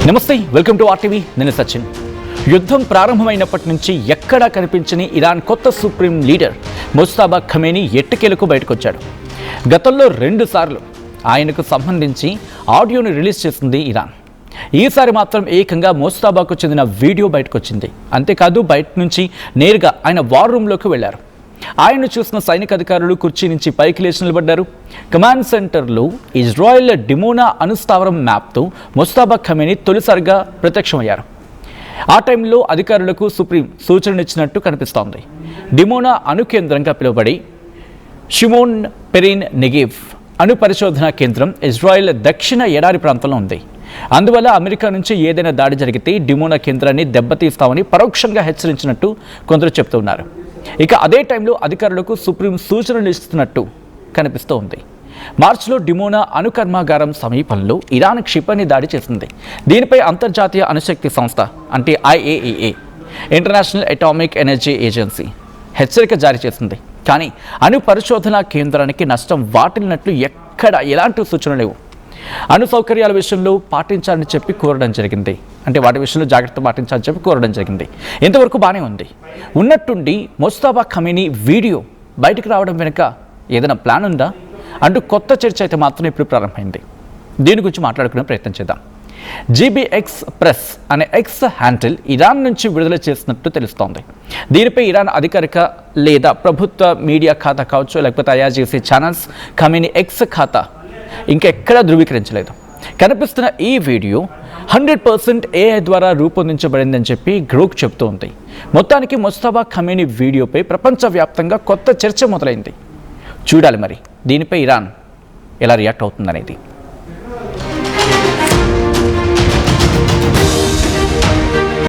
నమస్తే, welcome to RTV. నేను సచిన్. యుద్ధం ప్రారంభమైనప్పటి నుంచి ఎక్కడా కనిపించని ఇరాన్ కొత్త సుప్రీం లీడర్ ముజ్తబా ఖమేనీ ఎట్టకేలకు బయటకొచ్చాడు. గతంలో 2 సార్లు ఆయనకు సంబంధించి ఆడియోని రిలీజ్ చేసింది ఇరాన్. ఈసారి మాత్రం ఏకంగా ముజ్తబాకు చెందిన వీడియో బయటకొచ్చింది. అంతేకాదు బయట నుంచి నేరుగా ఆయన వార్ రూమ్లోకి వెళ్లారు. ఆయన్ను చూసిన సైనిక అధికారులు కుర్చీ నుంచి పైకి లేచి నిలబడ్డారు. కమాండ్ సెంటర్లో ఇజ్రాయెల్ డిమోనా అణుస్థావరం మ్యాప్తో ముజ్తబా ఖమేనీ తొలిసారిగా ప్రత్యక్షమయ్యారు. ఆ టైంలో అధికారులకు సుప్రీం సూచనలిచ్చినట్టు కనిపిస్తోంది. డిమోనా అణు కేంద్రంగా పిలువబడి షిమోన్ పెరిన్ నెగేవ్ అణు పరిశోధనా కేంద్రం ఇజ్రాయెల్ దక్షిణ ఎడారి ప్రాంతంలో ఉంది. అందువల్ల అమెరికా నుంచి ఏదైనా దాడి జరిగితే డిమోనా కేంద్రాన్ని దెబ్బతీస్తామని పరోక్షంగా హెచ్చరించినట్టు కొందరు చెప్తున్నారు. ఇక అదే టైంలో అధికారులకు సుప్రీం సూచనలు ఇస్తున్నట్టు కనిపిస్తూ ఉంది. మార్చిలో డిమోనా అణు కర్మాగారం సమీపంలో ఇరాన్ క్షిపణి దాడి చేసింది. దీనిపై అంతర్జాతీయ అణుశక్తి సంస్థ అంటే IAEA international atomic energy agency హెచ్చరిక జారీ చేసింది. కానీ అణు పరిశోధనా కేంద్రానికి నష్టం వాటిల్లినట్లు ఎక్కడ ఎలాంటి సూచనలు లేవు. అణు సౌకర్యాల విషయంలో పాటించాలని చెప్పి కోరడం జరిగింది. అంటే వాటి విషయంలో జాగ్రత్త పాటించాలని చెప్పి కోరడం జరిగింది. ఇంతవరకు బాగానే ఉంది. ఉన్నట్టుండి ముజ్తబా ఖమేనీ వీడియో బయటకు రావడం వెనుక ఏదైనా ప్లాన్ ఉందా అంటూ కొత్త చర్చ అయితే మాత్రం ఇప్పుడు ప్రారంభమైంది. దీని గురించి మాట్లాడుకునే ప్రయత్నం చేద్దాం. GBX ప్రెస్ అనే ఎక్స్ హ్యాండిల్ ఇరాన్ నుంచి విడుదల చేసినట్టు తెలుస్తోంది. దీనిపై ఇరాన్ అధికారిక లేదా ప్రభుత్వ మీడియా ఖాతా కావచ్చు, లేకపోతే IRGC ఛానల్స్ ఖమేనీ ఎక్స్ ఖాతా ఇంకెక్కడా ధృవీకరించలేదు. కనిపిస్తున్న ఈ వీడియో 100% AI ద్వారా రూపొందించబడిందని చెప్పి గ్రూప్ చెప్తూ ఉంది. మొత్తానికి ముజ్తబా ఖమేనీ వీడియోపై ప్రపంచవ్యాప్తంగా కొత్త చర్చ మొదలైంది. చూడాలి మరి దీనిపై ఇరాన్ ఎలా రియాక్ట్ అవుతుందనేది.